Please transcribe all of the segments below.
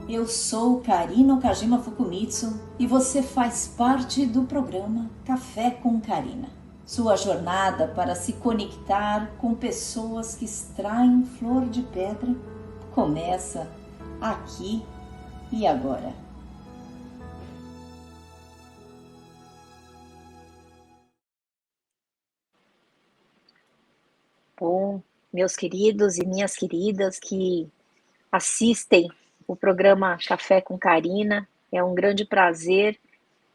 Eu sou Karina Okajima Fukumitsu e você faz parte do programa Café com Karina. Sua jornada para se conectar com pessoas que extraem flor de pedra começa aqui e agora. Bom, meus queridos e minhas queridas que assistem o programa Café com Karina, é um grande prazer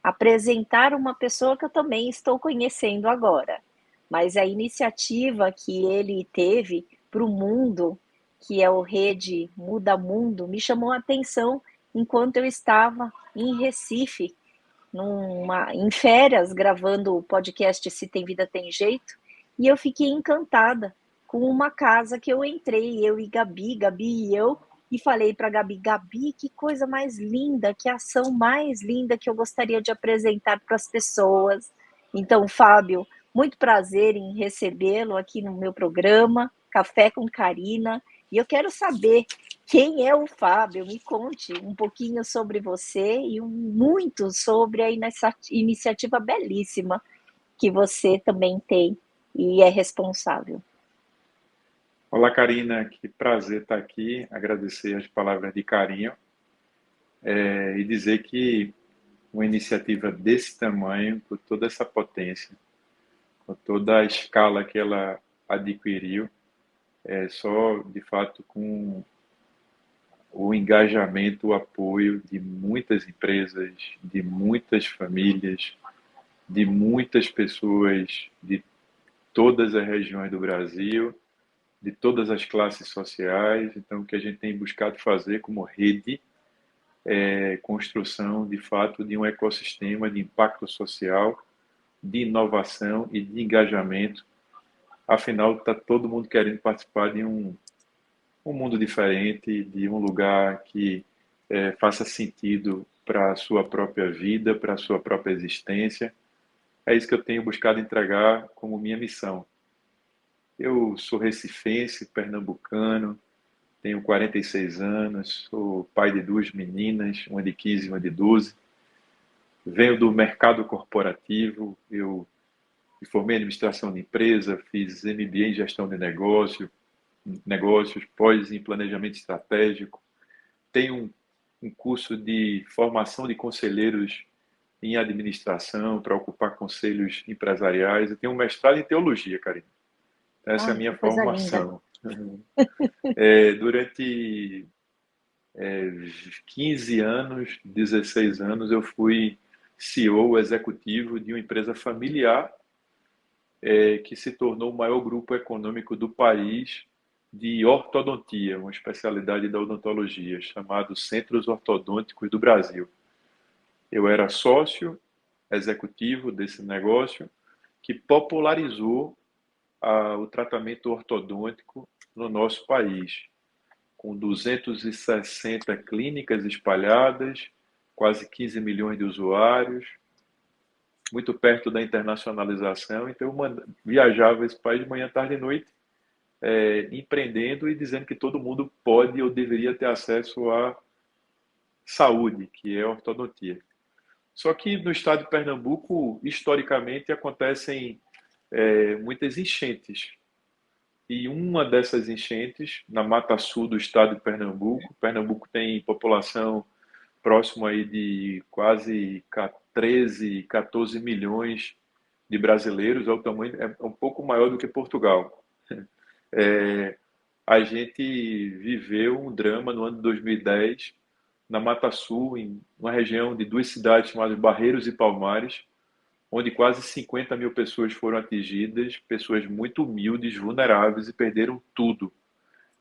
apresentar uma pessoa que eu também estou conhecendo agora. Mas a iniciativa que ele teve para o mundo, que é o Rede Muda Mundo, me chamou a atenção enquanto eu estava em Recife, em férias, gravando o podcast Se Tem Vida Tem Jeito, e eu fiquei encantada com uma casa que eu entrei, eu e Gabi e eu, e falei para Gabi, que coisa mais linda, que ação mais linda que eu gostaria de apresentar para as pessoas. Então, Fábio, muito prazer em recebê-lo aqui no meu programa, Café com Karina, e eu quero saber quem é o Fábio? Me conte um pouquinho sobre você e muito sobre a iniciativa belíssima que você também tem e é responsável. Olá, Karina, que prazer estar aqui, agradecer as palavras de carinho e dizer que uma iniciativa desse tamanho, com toda essa potência, com toda a escala que ela adquiriu, é só, de fato, com o engajamento, o apoio de muitas empresas, de muitas famílias, de muitas pessoas de todas as regiões do Brasil, de todas as classes sociais. Então, o que a gente tem buscado fazer como rede é construção, de fato, de um ecossistema de impacto social, de inovação e de engajamento. Afinal, está todo mundo querendo participar de um mundo diferente, de um lugar que faça sentido para a sua própria vida, para a sua própria existência. É isso que eu tenho buscado entregar como minha missão. Eu sou recifense, pernambucano, tenho 46 anos, sou pai de duas meninas, uma de 15 e uma de 12. Venho do mercado corporativo, eu me formei em administração de empresa, fiz MBA em gestão de negócios, pós em planejamento estratégico. Tenho um curso de formação de conselheiros em administração para ocupar conselhos empresariais. Eu tenho um mestrado em teologia, Karina. Essa é a Ai, minha que coisa linda. formação. Durante 15 anos, 16 anos, eu fui CEO executivo de uma empresa familiar que se tornou o maior grupo econômico do país de ortodontia, uma especialidade da odontologia, chamado Centros Ortodônticos do Brasil. Eu era sócio executivo desse negócio que popularizou o tratamento ortodôntico no nosso país, com 260 clínicas espalhadas, quase 15 milhões de usuários, muito perto da internacionalização. Então, eu viajava esse país de manhã, tarde e noite, empreendendo e dizendo que todo mundo pode ou deveria ter acesso à saúde, que é a ortodontia. Só que no estado de Pernambuco, historicamente, acontecem muitas enchentes. E uma dessas enchentes, na Mata Sul do estado de Pernambuco tem população próximo aí de quase 13, 14 milhões de brasileiros, é um pouco maior do que Portugal. A gente viveu um drama no ano de 2010, na Mata Sul, em uma região de duas cidades chamadas Barreiros e Palmares, onde quase 50 mil pessoas foram atingidas, pessoas muito humildes, vulneráveis e perderam tudo.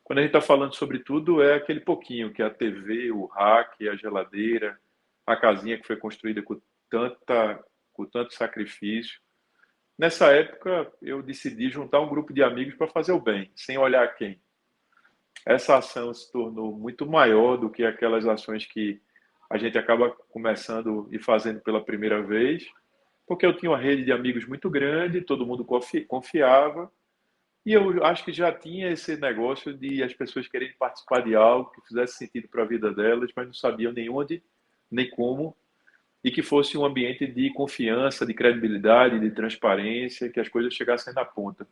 Quando a gente está falando sobre tudo, é aquele pouquinho, que é a TV, o rack, a geladeira, a casinha que foi construída com tanto sacrifício. Nessa época, eu decidi juntar um grupo de amigos para fazer o bem, sem olhar quem. Essa ação se tornou muito maior do que aquelas ações que a gente acaba começando e fazendo pela primeira vez, porque eu tinha uma rede de amigos muito grande, todo mundo confiava, E eu acho que já tinha esse negócio de as pessoas quererem participar de algo que fizesse sentido para a vida delas, mas não sabiam nem onde, nem como, e que fosse um ambiente de confiança, de credibilidade, de transparência, que as coisas chegassem na ponta.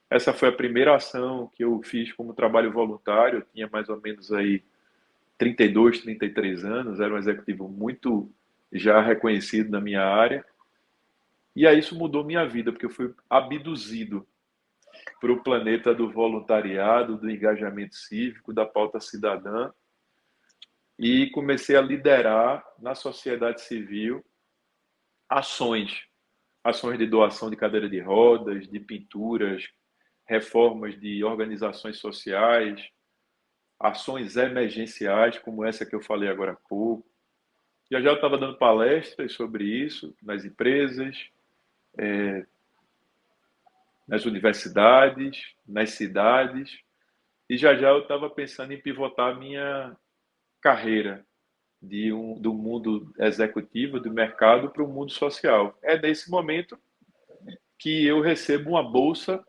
Essa foi a primeira ação que eu fiz como trabalho voluntário. Eu tinha mais ou menos aí 32, 33 anos, era um executivo muito já reconhecido na minha área. E aí isso mudou minha vida, porque eu fui abduzido para o planeta do voluntariado, do engajamento cívico, da pauta cidadã, e comecei a liderar na sociedade civil ações, ações de doação de cadeira de rodas, de pinturas, reformas de organizações sociais, ações emergenciais, como essa que eu falei agora há pouco. Já eu estava dando palestras sobre isso nas empresas, nas universidades, nas cidades, e já eu estava pensando em pivotar a minha carreira do mundo executivo, do mercado, para o mundo social. É nesse momento que eu recebo uma bolsa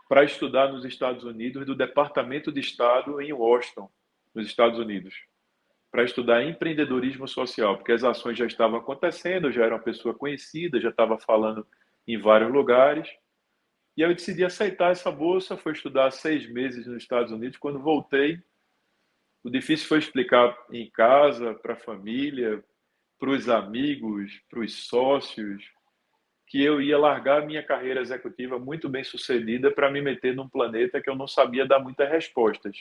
para estudar nos Estados Unidos, do Departamento de Estado em Washington, nos Estados Unidos, para estudar empreendedorismo social, porque as ações já estavam acontecendo, eu já era uma pessoa conhecida, já estava falando em vários lugares, e eu decidi aceitar essa bolsa, fui estudar 6 meses nos Estados Unidos. Quando voltei, o difícil foi explicar em casa, para a família, para os amigos, para os sócios, que eu ia largar a minha carreira executiva muito bem sucedida para me meter num planeta que eu não sabia dar muitas respostas.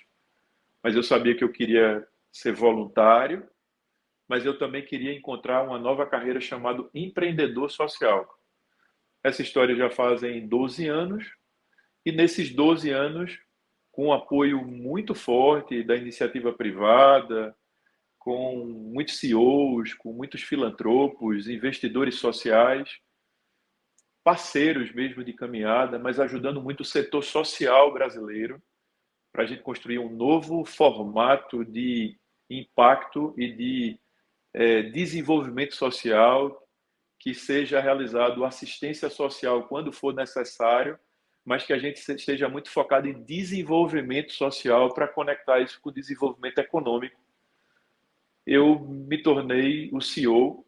Mas eu sabia que eu queria ser voluntário, mas eu também queria encontrar uma nova carreira chamada empreendedor social. Essa história já fazem 12 anos, e nesses 12 anos, com um apoio muito forte da iniciativa privada, com muitos CEOs, com muitos filantropos, investidores sociais, parceiros mesmo de caminhada, mas ajudando muito o setor social brasileiro para a gente construir um novo formato de impacto e de desenvolvimento social, que seja realizado assistência social quando for necessário, mas que a gente esteja muito focado em desenvolvimento social para conectar isso com o desenvolvimento econômico. Eu me tornei o CEO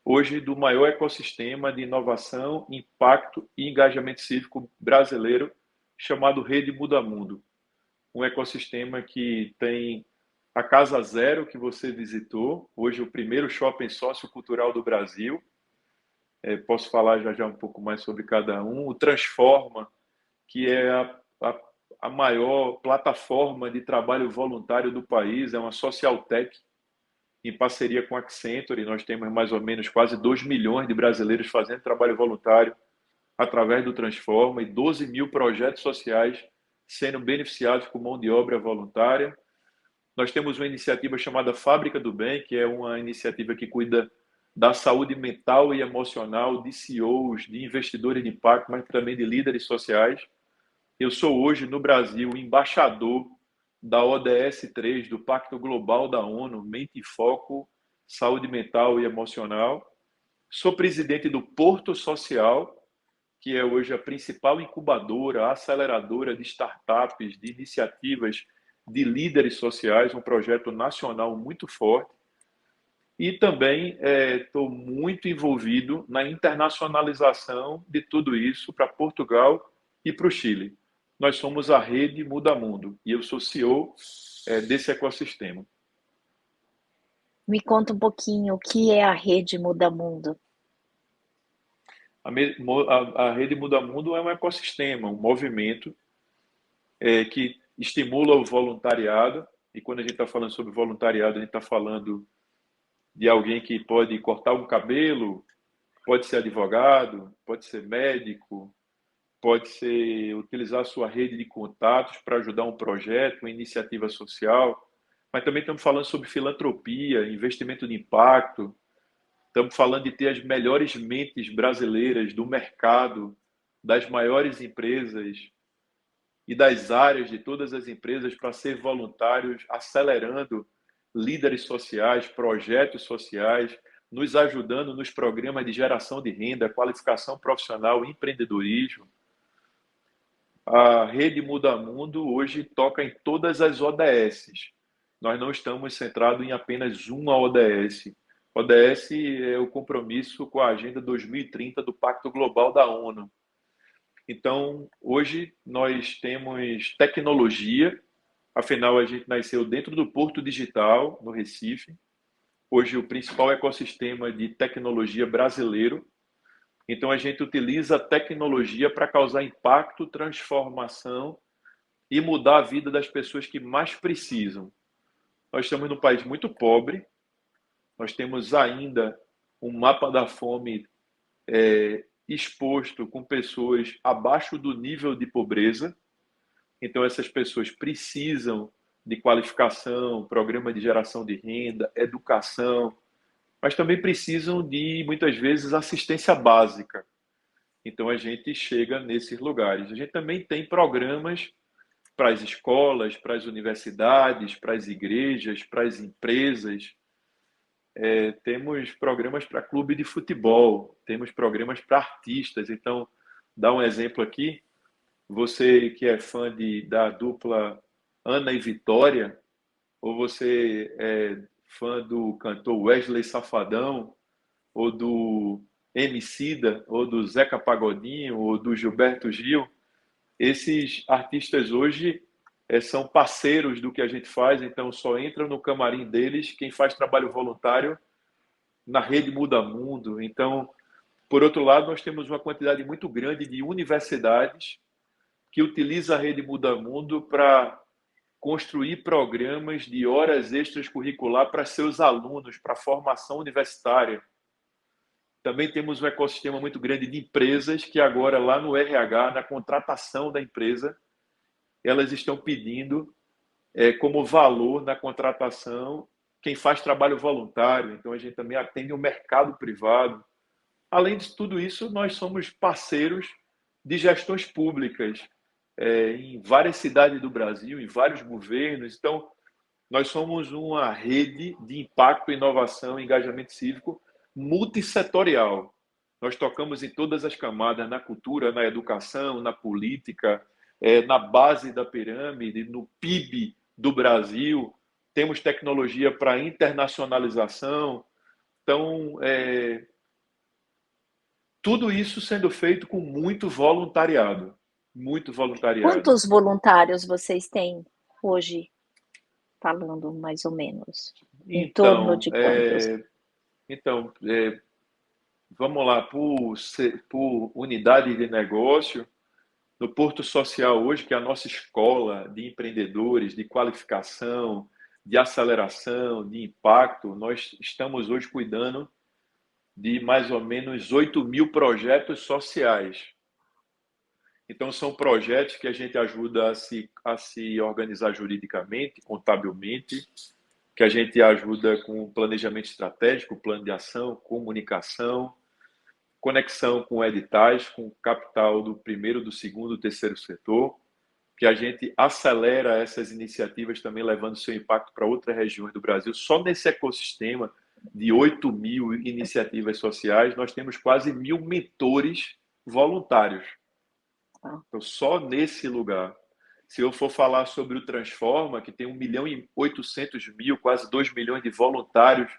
hoje do maior ecossistema de inovação, impacto e engajamento cívico brasileiro, chamado Rede Muda Mundo. Um ecossistema que tem a Casa Zero, que você visitou, hoje o primeiro shopping sociocultural do Brasil. Posso falar já um pouco mais sobre cada um. O Transforma, que é a maior plataforma de trabalho voluntário do país, é uma social tech em parceria com a Accenture. Nós temos mais ou menos quase 2 milhões de brasileiros fazendo trabalho voluntário através do Transforma, e 12 mil projetos sociais sendo beneficiados com mão de obra voluntária. Nós temos uma iniciativa chamada Fábrica do Bem, que é uma iniciativa que cuida da saúde mental e emocional de CEOs, de investidores de impacto, mas também de líderes sociais. Eu sou hoje, no Brasil, embaixador da ODS 3, do Pacto Global da ONU, Mente e Foco, Saúde Mental e Emocional. Sou presidente do Porto Social, que é hoje a principal incubadora, aceleradora de startups, de iniciativas de líderes sociais, um projeto nacional muito forte. E também estou muito envolvido na internacionalização de tudo isso para Portugal e para o Chile. Nós somos a Rede Muda Mundo e eu sou CEO desse ecossistema. Me conta um pouquinho o que é a Rede Muda Mundo. A Rede Muda Mundo é um ecossistema, um movimento que estimula o voluntariado. E quando a gente está falando sobre voluntariado, a gente está falando de alguém que pode cortar um cabelo, pode ser advogado, pode ser médico, pode ser utilizar a sua rede de contatos para ajudar um projeto, uma iniciativa social. Mas também estamos falando sobre filantropia, investimento de impacto. Estamos falando de ter as melhores mentes brasileiras do mercado, das maiores empresas e das áreas de todas as empresas para ser voluntários, acelerando líderes sociais, projetos sociais, nos ajudando nos programas de geração de renda, qualificação profissional, empreendedorismo. A Rede Muda Mundo hoje toca em todas as ODSs. Nós não estamos centrados em apenas uma ODS. ODS é o compromisso com a Agenda 2030 do Pacto Global da ONU. Então, hoje nós temos tecnologia, afinal a gente nasceu dentro do Porto Digital, no Recife. Hoje o principal ecossistema de tecnologia brasileiro. Então a gente utiliza a tecnologia para causar impacto, transformação e mudar a vida das pessoas que mais precisam. Nós estamos num país muito pobre, nós temos ainda um mapa da fome exposto com pessoas abaixo do nível de pobreza. Então essas pessoas precisam de qualificação, programa de geração de renda, educação, mas também precisam de, muitas vezes, assistência básica. Então a gente chega nesses lugares. A gente também tem programas para as escolas, para as universidades, para as igrejas, para as empresas. Temos programas para clube de futebol, temos programas para artistas. Então, dá um exemplo aqui. Você que é fã da dupla Ana e Vitória, ou você é fã do cantor Wesley Safadão, ou do Emicida, ou do Zeca Pagodinho, ou do Gilberto Gil, esses artistas hoje são parceiros do que a gente faz, então só entra no camarim deles quem faz trabalho voluntário na Rede Muda Mundo. Então, por outro lado, nós temos uma quantidade muito grande de universidades que utilizam a Rede Muda Mundo para construir programas de horas extras curricular para seus alunos, para a formação universitária. Também temos um ecossistema muito grande de empresas que agora, lá no RH, na contratação da empresa, elas estão pedindo como valor na contratação quem faz trabalho voluntário. Então, a gente também atende o mercado privado. Além de tudo isso, nós somos parceiros de gestões públicas em várias cidades do Brasil, em vários governos. Então, nós somos uma rede de impacto, inovação e engajamento cívico multissetorial. Nós tocamos em todas as camadas, na cultura, na educação, na política, na base da pirâmide, no PIB do Brasil. Temos tecnologia para internacionalização. Então, tudo isso sendo feito com muito voluntariado. Muito voluntariado. Quantos voluntários vocês têm hoje, falando mais ou menos? Em torno de quantos? Vamos lá, por unidade de negócio, no Porto Social hoje, que é a nossa escola de empreendedores, de qualificação, de aceleração, de impacto, nós estamos hoje cuidando de mais ou menos 8.000 projetos sociais. Então, são projetos que a gente ajuda a se organizar juridicamente, contabilmente, que a gente ajuda com planejamento estratégico, plano de ação, comunicação, conexão com editais, com capital do primeiro, do segundo, do terceiro setor, que a gente acelera essas iniciativas também, levando seu impacto para outras regiões do Brasil. Só nesse ecossistema de 8.000 iniciativas sociais, nós temos quase 1.000 mentores voluntários. Então, só nesse lugar. Se eu for falar sobre o Transforma, que tem 1.800.000, quase 2 milhões de voluntários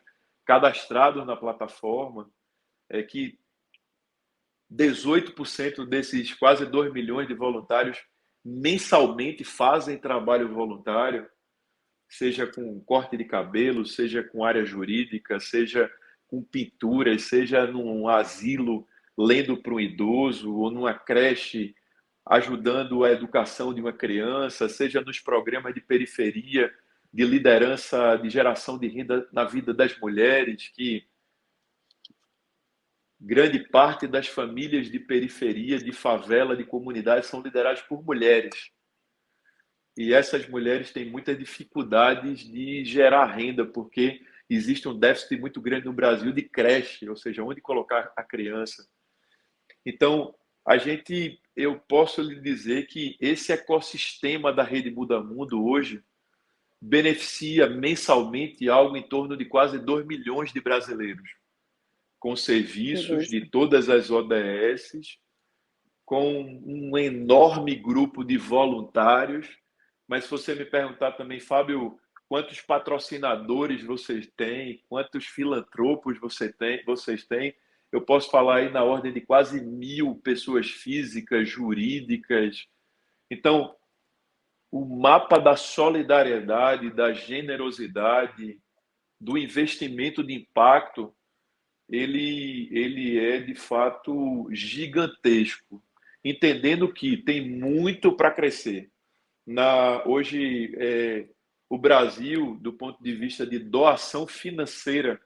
cadastrados na plataforma, que 18% desses quase 2 milhões de voluntários mensalmente fazem trabalho voluntário, seja com corte de cabelo, seja com área jurídica, seja com pintura, seja num asilo lendo para um idoso, ou numa creche ajudando a educação de uma criança, seja nos programas de periferia, de liderança, de geração de renda na vida das mulheres, que grande parte das famílias de periferia, de favela, de comunidade são lideradas por mulheres. E essas mulheres têm muitas dificuldades de gerar renda, porque existe um déficit muito grande no Brasil de creche, ou seja, onde colocar a criança. Então, eu posso lhe dizer que esse ecossistema da Rede Muda Mundo hoje beneficia mensalmente algo em torno de quase 2 milhões de brasileiros, com serviços de todas as ODSs, com um enorme grupo de voluntários. Mas se você me perguntar também, Fábio, quantos patrocinadores vocês têm, quantos filantropos vocês têm, eu posso falar aí na ordem de quase 1.000 pessoas físicas, jurídicas. Então, o mapa da solidariedade, da generosidade, do investimento de impacto, ele é de fato gigantesco, entendendo que tem muito para crescer. Hoje, o Brasil, do ponto de vista de doação financeira,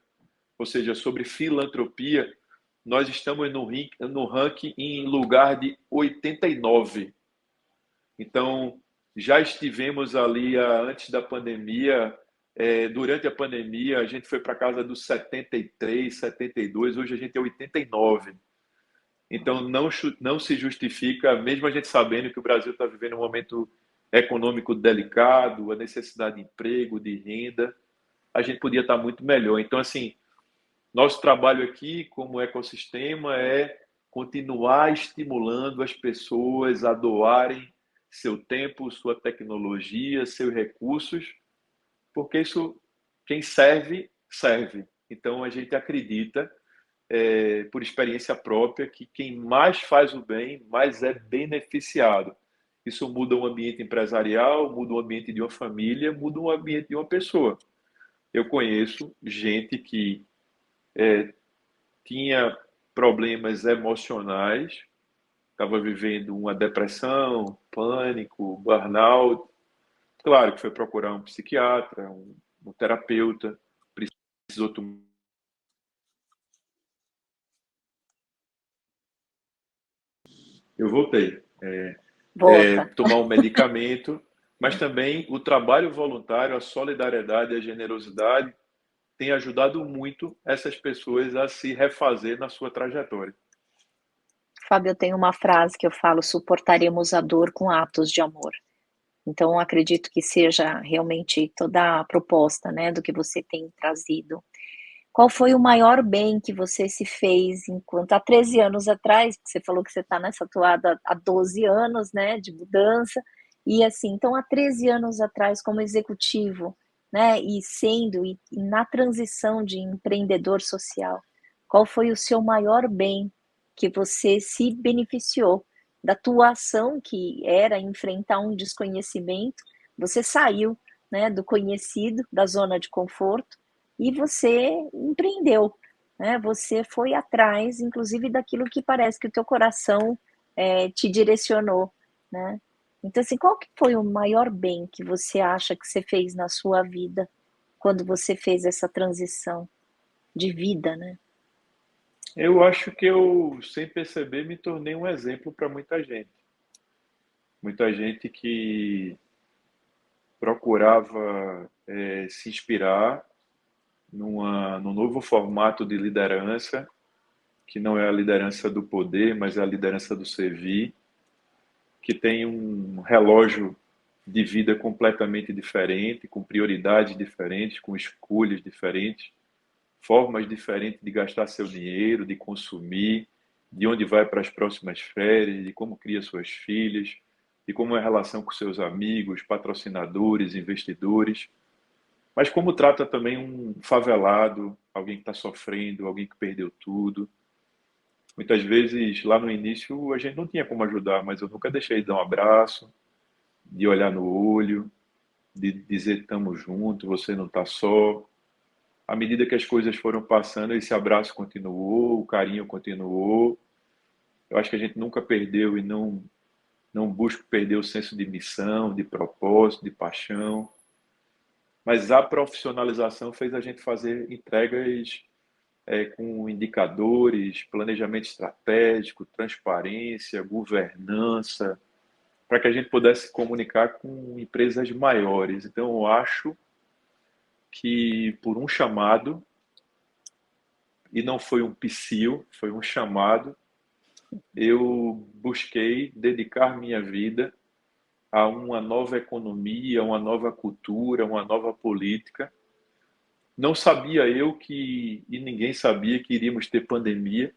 ou seja, sobre filantropia, nós estamos no ranking em lugar de 89. Então, já estivemos ali antes da pandemia, durante a pandemia, a gente foi para casa dos 73, 72, hoje a gente é 89. Então, não se justifica, mesmo a gente sabendo que o Brasil está vivendo um momento econômico delicado, a necessidade de emprego, de renda, a gente podia estar muito melhor. Então, assim, nosso trabalho aqui como ecossistema é continuar estimulando as pessoas a doarem seu tempo, sua tecnologia, seus recursos, porque isso, quem serve, serve. Então, a gente acredita, por experiência própria, que quem mais faz o bem, mais é beneficiado. Isso muda o ambiente empresarial, muda o ambiente de uma família, muda o ambiente de uma pessoa. Eu conheço gente que tinha problemas emocionais, estava vivendo uma depressão, pânico, burnout. Claro que foi procurar um psiquiatra, um terapeuta, precisou tomar. Eu voltei. Volta. Tomar um medicamento, mas também o trabalho voluntário, a solidariedade, a generosidade tem ajudado muito essas pessoas a se refazer na sua trajetória. Fábio, eu tenho uma frase que eu falo: suportaremos a dor com atos de amor. Então, acredito que seja realmente toda a proposta, né, do que você tem trazido. Qual foi o maior bem que você se fez enquanto há 13 anos atrás, porque você falou que você está nessa toada há 12 anos, né, de mudança, e assim, então há 13 anos atrás como executivo, né, e na transição de empreendedor social, qual foi o seu maior bem que você se beneficiou da tua ação, que era enfrentar um desconhecimento, você saiu, né, do conhecido, da zona de conforto, e você empreendeu, né? Você foi atrás, inclusive, daquilo que parece que o teu coração te direcionou, né? Então, assim, qual que foi o maior bem que você acha que você fez na sua vida quando você fez essa transição de vida, né? Eu acho que eu, sem perceber, me tornei um exemplo para muita gente. Muita gente que procurava se inspirar num novo formato de liderança, que não é a liderança do poder, mas é a liderança do servir, que tem um relógio de vida completamente diferente, com prioridades diferentes, com escolhas diferentes, formas diferentes de gastar seu dinheiro, de consumir, de onde vai para as próximas férias, de como cria suas filhas, de como é a relação com seus amigos, patrocinadores, investidores, mas como trata também um favelado, alguém que está sofrendo, alguém que perdeu tudo. Muitas vezes, lá no início, a gente não tinha como ajudar, mas eu nunca deixei de dar um abraço, de olhar no olho, de dizer estamos juntos, você não está só. À medida que as coisas foram passando, esse abraço continuou, o carinho continuou. Eu acho que a gente nunca perdeu e não busca perder o senso de missão, de propósito, de paixão. Mas a profissionalização fez a gente fazer entregas com indicadores, planejamento estratégico, transparência, governança, para que a gente pudesse comunicar com empresas maiores. Então, eu acho que por um chamado, e não foi um psil, foi um chamado, eu busquei dedicar minha vida a uma nova economia, uma nova cultura, uma nova política. Não sabia eu e ninguém sabia que iríamos ter pandemia.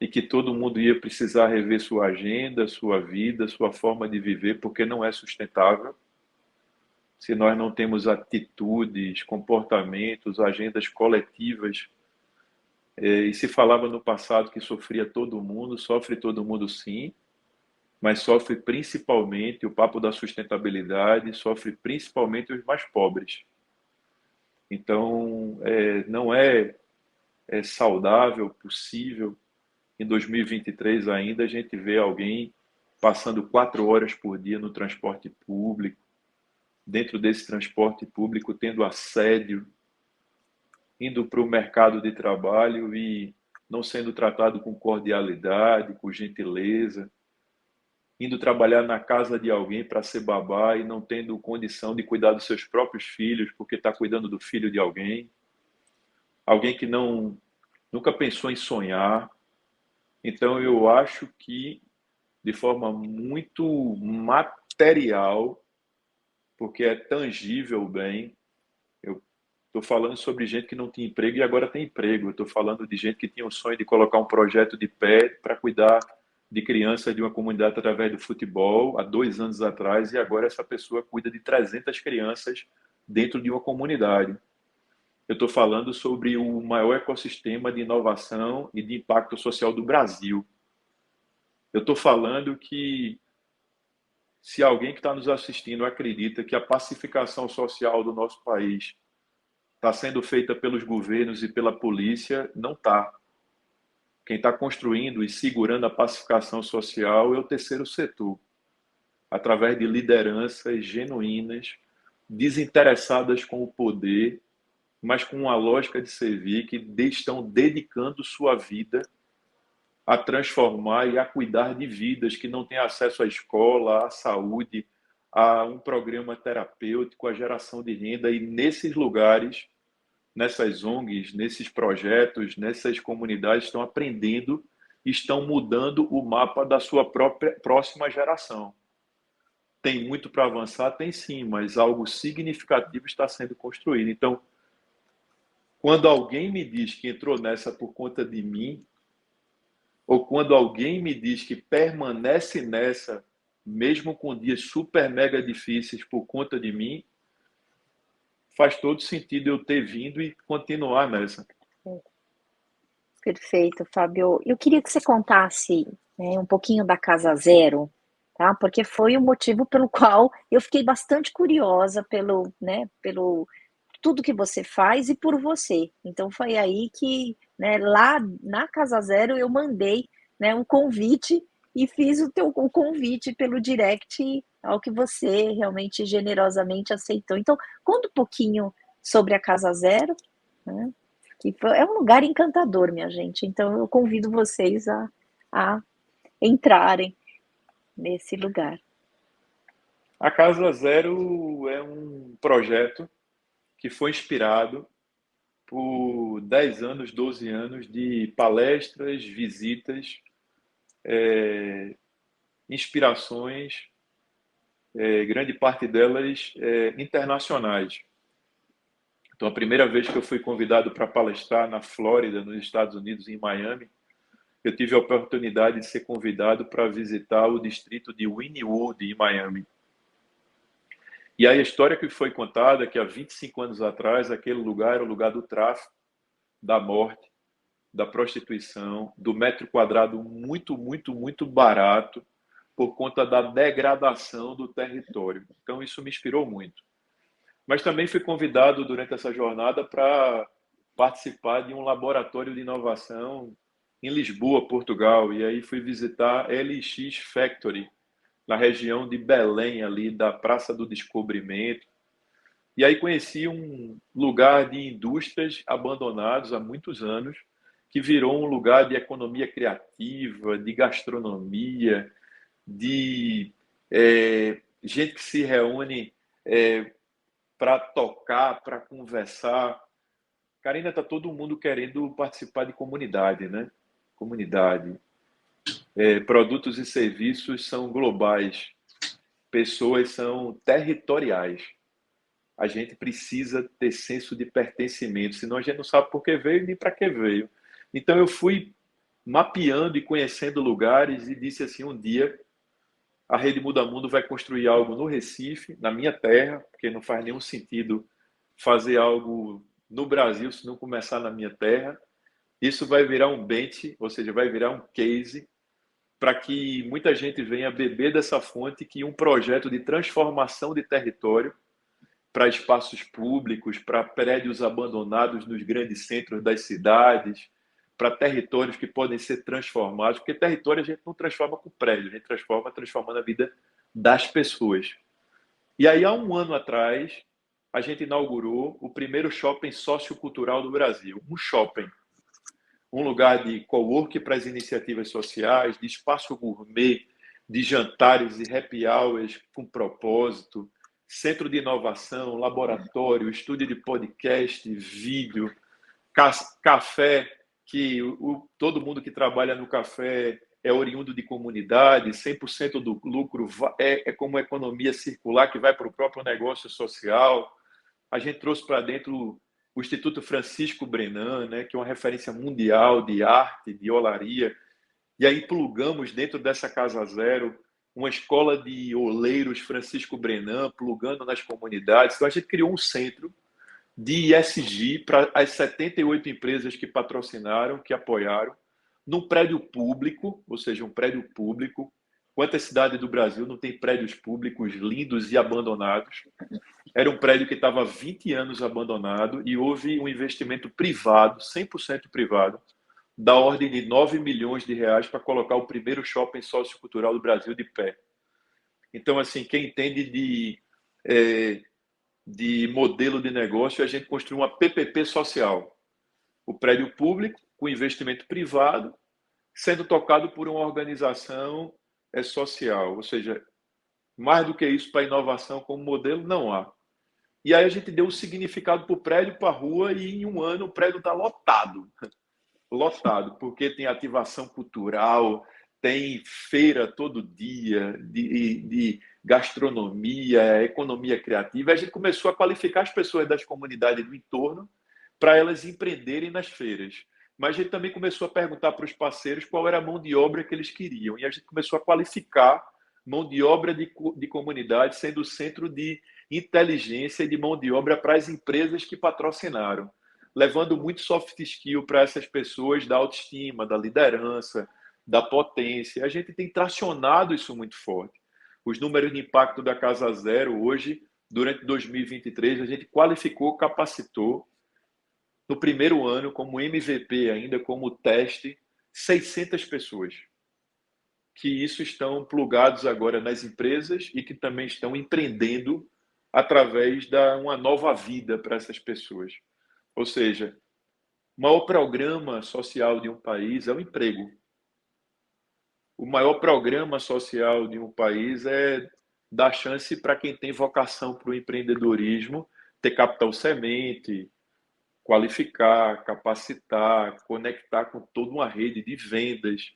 e que todo mundo ia precisar rever sua agenda, sua vida, sua forma de viver, porque não é sustentável se nós não temos atitudes, comportamentos, agendas coletivas. E se falava no passado que sofria todo mundo, sofre todo mundo sim, mas sofre principalmente o papo da sustentabilidade, sofre principalmente os mais pobres. Então, não é saudável, possível, em 2023 ainda, a gente vê alguém passando 4 horas por dia no transporte público, dentro desse transporte público tendo assédio, indo para o mercado de trabalho e não sendo tratado com cordialidade, com gentileza, indo trabalhar na casa de alguém para ser babá e não tendo condição de cuidar dos seus próprios filhos porque está cuidando do filho de alguém, alguém que nunca pensou em sonhar. Então eu acho que de forma muito material, porque é tangível o bem. Eu estou falando sobre gente que não tinha emprego e agora tem emprego. Eu estou falando de gente que tinha o sonho de colocar um projeto de pé para cuidar de crianças de uma comunidade através do futebol há 2 anos atrás, e agora essa pessoa cuida de 300 crianças dentro de uma comunidade. Eu estou falando sobre o maior ecossistema de inovação e de impacto social do Brasil. Eu estou falando que se alguém que está nos assistindo acredita que a pacificação social do nosso país está sendo feita pelos governos e pela polícia, não está. Quem está construindo e segurando a pacificação social é o terceiro setor, através de lideranças genuínas, desinteressadas com o poder, mas com uma lógica de servir, que estão dedicando sua vida a transformar e a cuidar de vidas que não têm acesso à escola, à saúde, a um programa terapêutico, à geração de renda. E nesses lugares, nessas ONGs, nesses projetos, nessas comunidades, estão aprendendo, estão mudando o mapa da sua própria próxima geração. Tem muito para avançar? Tem sim, mas algo significativo está sendo construído. Então, quando alguém me diz que entrou nessa por conta de mim, ou quando alguém me diz que permanece nessa, mesmo com dias super mega difíceis por conta de mim, faz todo sentido eu ter vindo e continuar nessa. Perfeito, Fábio. Eu queria que você contasse, né, um pouquinho da Casa Zero, tá? Porque foi o motivo pelo qual eu fiquei bastante curiosa pelo, né, pelo tudo que você faz e por você. Então foi aí que, né, lá na Casa Zero eu mandei, né, um convite e fiz o convite pelo direct ao que você realmente generosamente aceitou. Então, conta um pouquinho sobre a Casa Zero, né? É um lugar encantador, minha gente. Então eu convido vocês a entrarem nesse lugar. A Casa Zero é um projeto que foi inspirado por 10 anos, 12 anos de palestras, visitas, inspirações, grande parte delas internacionais. Então, a primeira vez que eu fui convidado para palestrar na Flórida, nos Estados Unidos, em Miami, eu tive a oportunidade de ser convidado para visitar o distrito de Wynwood, em Miami. E aí a história que foi contada é que há 25 anos atrás, aquele lugar era o lugar do tráfico, da morte, da prostituição, do metro quadrado muito, muito, muito barato, por conta da degradação do território. Então, isso me inspirou muito. Mas também fui convidado durante essa jornada para participar de um laboratório de inovação em Lisboa, Portugal. E aí fui visitar a LX Factory, na região de Belém, ali da Praça do Descobrimento. E aí conheci um lugar de indústrias abandonados há muitos anos, que virou um lugar de economia criativa, de gastronomia, de gente que se reúne para tocar, para conversar. Karina, está todo mundo querendo participar de comunidade, né? Comunidade. Produtos e serviços são globais, pessoas são territoriais. A gente precisa ter senso de pertencimento, senão a gente não sabe por que veio nem para que veio. Então eu fui mapeando e conhecendo lugares e disse assim, um dia a Rede Muda Mundo vai construir algo no Recife, na minha terra, porque não faz nenhum sentido fazer algo no Brasil se não começar na minha terra. Isso vai virar um bench, ou seja, vai virar um case para que muita gente venha beber dessa fonte, que um projeto de transformação de território para espaços públicos, para prédios abandonados nos grandes centros das cidades, para territórios que podem ser transformados, porque território a gente não transforma com prédio, a gente transformando a vida das pessoas. E aí, há um ano atrás, a gente inaugurou o primeiro shopping sociocultural do Brasil. Um shopping, um lugar de cowork para as iniciativas sociais, de espaço gourmet, de jantares e happy hours com propósito, centro de inovação, laboratório, estúdio de podcast, vídeo, café, que todo mundo que trabalha no café é oriundo de comunidade, 100% do lucro é como economia circular que vai para o próprio negócio social. A gente trouxe para dentro o Instituto Francisco Brenan, né, que é uma referência mundial de arte, de olaria, e aí plugamos dentro dessa Casa Zero uma escola de oleiros Francisco Brenan, plugando nas comunidades. Então a gente criou um centro de ESG para as 78 empresas que patrocinaram, que apoiaram, num prédio público, ou seja, um prédio público. Quantas cidades do Brasil não tem prédios públicos lindos e abandonados? Era um prédio que estava há 20 anos abandonado e houve um investimento privado, 100% privado, da ordem de 9 milhões de reais para colocar o primeiro shopping sociocultural do Brasil de pé. Então, assim, quem entende de modelo de negócio, a gente construiu uma PPP social. O prédio público, com investimento privado, sendo tocado por uma organização social. Ou seja, mais do que isso para inovação como modelo, não há. E aí a gente deu um significado para o prédio, para a rua, e em um ano o prédio está lotado. Lotado, porque tem ativação cultural, tem feira todo dia, de gastronomia, economia criativa. A gente começou a qualificar as pessoas das comunidades do entorno para elas empreenderem nas feiras. Mas a gente também começou a perguntar para os parceiros qual era a mão de obra que eles queriam. E a gente começou a qualificar mão de obra de comunidade, sendo o centro de inteligência e de mão de obra para as empresas que patrocinaram, levando muito soft skill para essas pessoas da autoestima, da liderança, da potência. A gente tem tracionado isso muito forte. Os números de impacto da Casa Zero hoje, durante 2023, a gente qualificou, capacitou, no primeiro ano, como MVP ainda, como teste, 600 pessoas. Que isso estão plugados agora nas empresas e que também estão empreendendo através de uma nova vida para essas pessoas. Ou seja, o maior programa social de um país é o emprego. O maior programa social de um país é dar chance para quem tem vocação para o empreendedorismo ter capital semente, qualificar, capacitar, conectar com toda uma rede de vendas.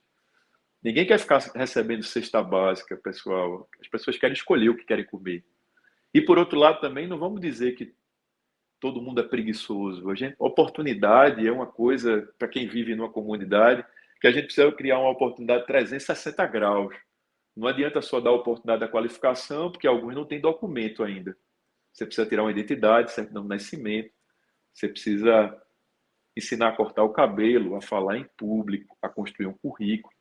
Ninguém quer ficar recebendo cesta básica, pessoal. As pessoas querem escolher o que querem comer. E, por outro lado, também não vamos dizer que todo mundo é preguiçoso. Oportunidade é uma coisa, para quem vive numa comunidade, que a gente precisa criar uma oportunidade 360 graus. Não adianta só dar a oportunidade da qualificação, porque alguns não têm documento ainda. Você precisa tirar uma identidade, certidão de nascimento. Você precisa ensinar a cortar o cabelo, a falar em público, a construir um currículo,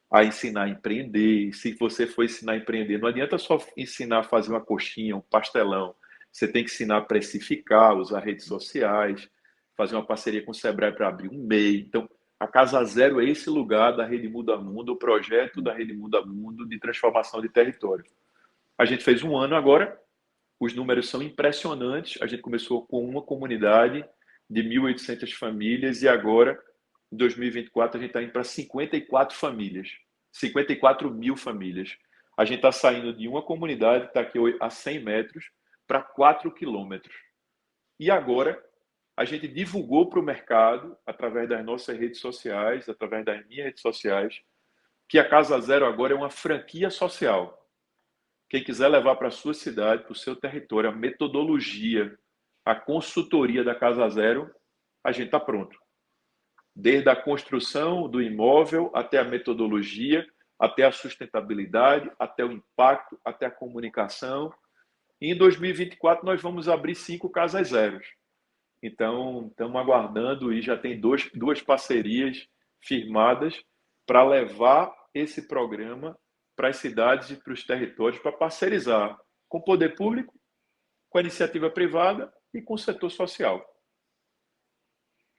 a ensinar a empreender. Se você for ensinar a empreender, não adianta só ensinar a fazer uma coxinha, um pastelão. Você tem que ensinar a precificar, usar redes sociais, fazer uma parceria com o Sebrae para abrir um MEI. Então, a Casa Zero é esse lugar da Rede Muda Mundo, o projeto da Rede Muda Mundo de transformação de território. A gente fez um ano agora, os números são impressionantes. A gente começou com uma comunidade de 1.800 famílias e agora, em 2024, a gente está indo para 54 famílias, 54 mil famílias. A gente está saindo de uma comunidade que está aqui a 100 metros para 4 quilômetros. E agora, a gente divulgou para o mercado, através das nossas redes sociais, através das minhas redes sociais, que a Casa Zero agora é uma franquia social. Quem quiser levar para a sua cidade, para o seu território, a metodologia, a consultoria da Casa Zero, a gente está pronto. desde a construção do imóvel até a metodologia, até a sustentabilidade, até o impacto, até a comunicação. E em 2024 nós vamos abrir 5 casas zeros. Então, estamos aguardando e já tem duas parcerias firmadas para levar esse programa para as cidades e para os territórios, para parcerizar com o poder público, com a iniciativa privada e com o setor social.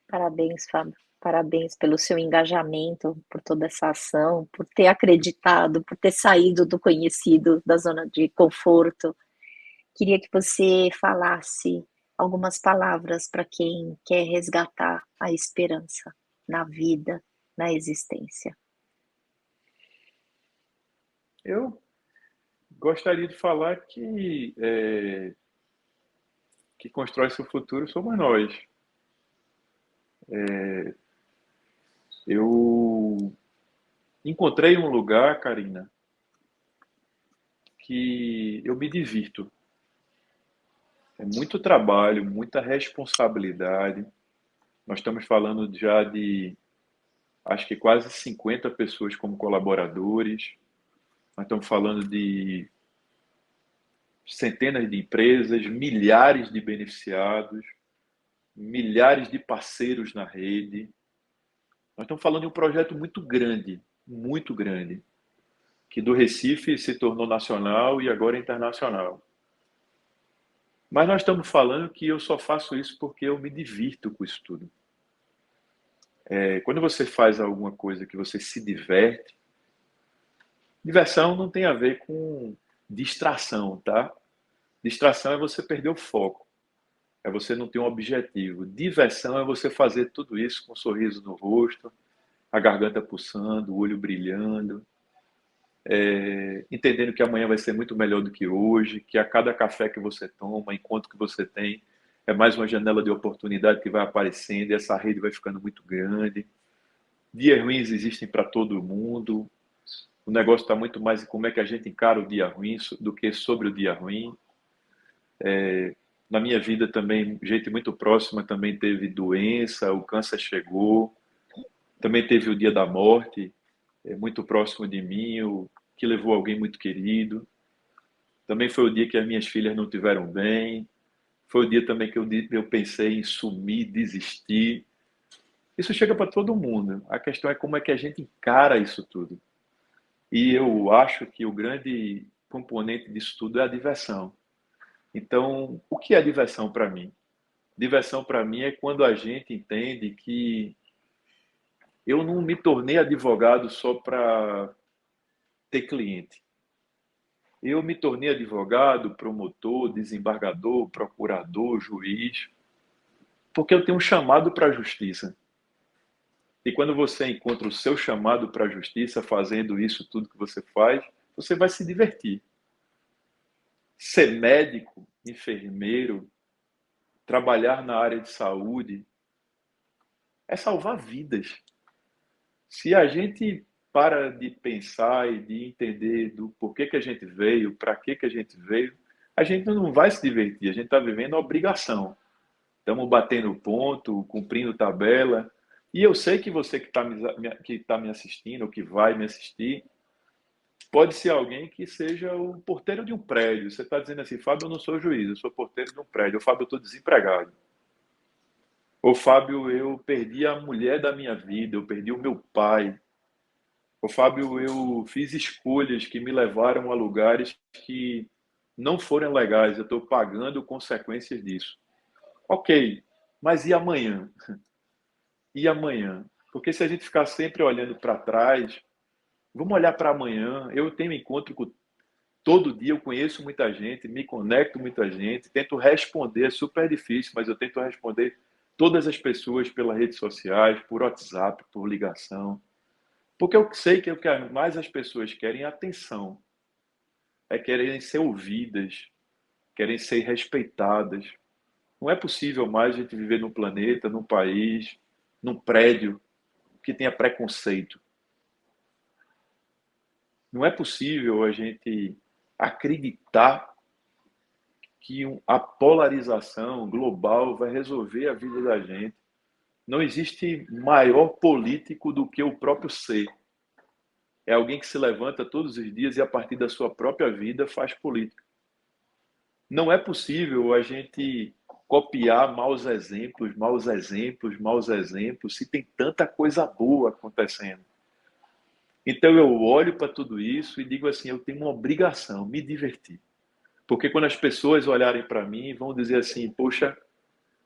Parabéns, Fábio. Parabéns pelo seu engajamento, por toda essa ação, por ter acreditado, por ter saído do conhecido, da zona de conforto. Queria que você falasse algumas palavras para quem quer resgatar a esperança na vida, na existência. Eu gostaria de falar que constrói seu futuro somos nós. Eu encontrei um lugar, Karina, que eu me divirto. É muito trabalho, muita responsabilidade. Nós estamos falando já de, acho que quase 50 pessoas como colaboradores. Nós estamos falando de centenas de empresas, milhares de beneficiados, milhares de parceiros na rede. Nós estamos falando de um projeto muito grande, que do Recife se tornou nacional e agora é internacional. Mas nós estamos falando que eu só faço isso porque eu me divirto com isso tudo. Quando você faz alguma coisa que você se diverte, diversão não tem a ver com distração, tá? Distração é você perder o foco, é você não ter um objetivo. Diversão é você fazer tudo isso com um sorriso no rosto, a garganta pulsando, o olho brilhando, entendendo que amanhã vai ser muito melhor do que hoje, que a cada café que você toma, enquanto que você tem, é mais uma janela de oportunidade que vai aparecendo e essa rede vai ficando muito grande. Dias ruins existem para todo mundo. O negócio está muito mais em como é que a gente encara o dia ruim do que sobre o dia ruim. Na minha vida também, gente muito próxima também teve doença, o câncer chegou, também teve o dia da morte, muito próximo de mim, que levou alguém muito querido. Também foi o dia que as minhas filhas não tiveram bem. Foi o dia também que eu pensei em sumir, desistir. Isso chega para todo mundo. A questão é como é que a gente encara isso tudo. E eu acho que o grande componente disso tudo é a diversão. Então, o que é diversão para mim? Diversão para mim é quando a gente entende que eu não me tornei advogado só para ter cliente. Eu me tornei advogado, promotor, desembargador, procurador, juiz, porque eu tenho um chamado para a justiça. E quando você encontra o seu chamado para a justiça, fazendo isso tudo que você faz, você vai se divertir. Ser médico, enfermeiro, trabalhar na área de saúde, é salvar vidas. Se a gente para de pensar e de entender do porquê que a gente veio, para que a gente veio, a gente não vai se divertir, a gente está vivendo a obrigação. Estamos batendo ponto, cumprindo tabela. E eu sei que você que tá me assistindo, ou que vai me assistir, pode ser alguém que seja o porteiro de um prédio. Você está dizendo assim, Fábio, eu não sou juiz, eu sou porteiro de um prédio. Ou, Fábio, eu estou desempregado. Ou, Fábio, eu perdi a mulher da minha vida, eu perdi o meu pai. Ou, Fábio, eu fiz escolhas que me levaram a lugares que não foram legais, eu estou pagando consequências disso. Ok, mas e amanhã? E amanhã? Porque se a gente ficar sempre olhando para trás, vamos olhar para amanhã. Eu tenho encontro com todo dia, eu conheço muita gente, me conecto com muita gente, tento responder, é super difícil, mas eu tento responder todas as pessoas pelas redes sociais, por WhatsApp, por ligação. Porque eu sei que o que mais as pessoas querem é atenção, querem ser ouvidas, querem ser respeitadas. Não é possível mais a gente viver num planeta, num país, num prédio que tenha preconceito. Não é possível a gente acreditar que a polarização global vai resolver a vida da gente. Não existe maior político do que o próprio ser. É alguém que se levanta todos os dias e, a partir da sua própria vida, faz política. Não é possível a gente copiar maus exemplos, maus exemplos, maus exemplos, se tem tanta coisa boa acontecendo. Então eu olho para tudo isso e digo assim, eu tenho uma obrigação, me divertir. Porque quando as pessoas olharem para mim, vão dizer assim, poxa,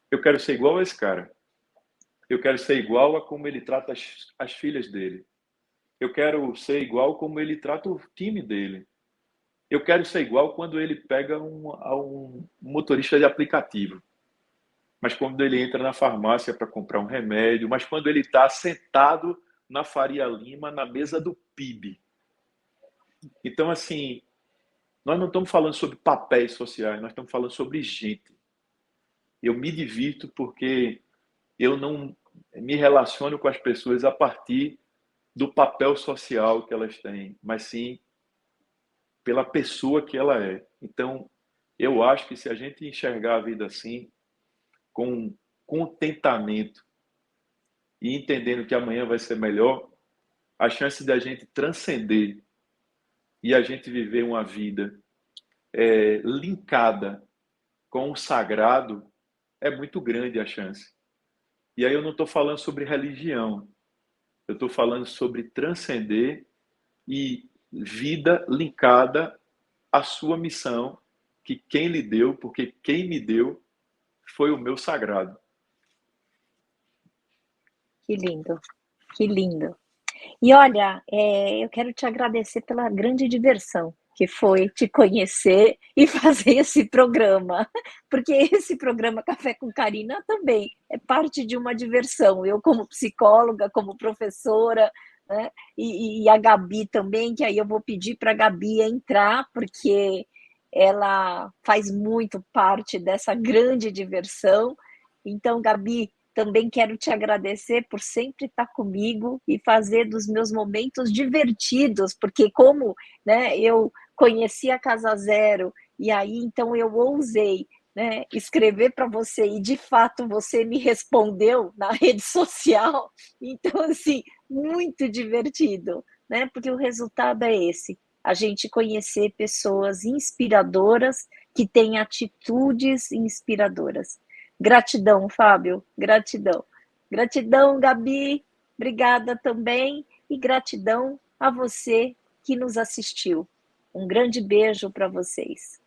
eu quero ser igual a esse cara. Eu quero ser igual a como ele trata as filhas dele. Eu quero ser igual como ele trata o time dele. Eu quero ser igual quando ele pega um motorista de aplicativo. Mas quando ele entra na farmácia para comprar um remédio, mas quando ele está sentado na Faria Lima, na mesa do PIB. Então, assim, nós não estamos falando sobre papéis sociais, nós estamos falando sobre gente. Eu me divirto porque eu não me relaciono com as pessoas a partir do papel social que elas têm, mas sim pela pessoa que ela é. Então, eu acho que se a gente enxergar a vida assim, com contentamento e entendendo que amanhã vai ser melhor, a chance de a gente transcender e a gente viver uma vida linkada com o sagrado é muito grande a chance. E aí eu não estou falando sobre religião, eu estou falando sobre transcender e vida linkada à sua missão, que quem lhe deu, porque quem me deu foi o meu sagrado. Que lindo, que lindo. E olha, eu quero te agradecer pela grande diversão que foi te conhecer e fazer esse programa, porque esse programa Café com Karina também é parte de uma diversão. Eu, como psicóloga, como professora, né? E a Gabi também, que aí eu vou pedir para a Gabi entrar, porque ela faz muito parte dessa grande diversão. Então, Gabi, também quero te agradecer por sempre estar comigo e fazer dos meus momentos divertidos, porque como, né, eu conheci a Casa Zero e aí então eu ousei, né, escrever para você e de fato você me respondeu na rede social. Então assim, muito divertido, né? Porque o resultado é esse, a gente conhecer pessoas inspiradoras que têm atitudes inspiradoras. Gratidão, Fábio, gratidão. Gratidão, Gabi, obrigada também. E gratidão a você que nos assistiu. Um grande beijo para vocês.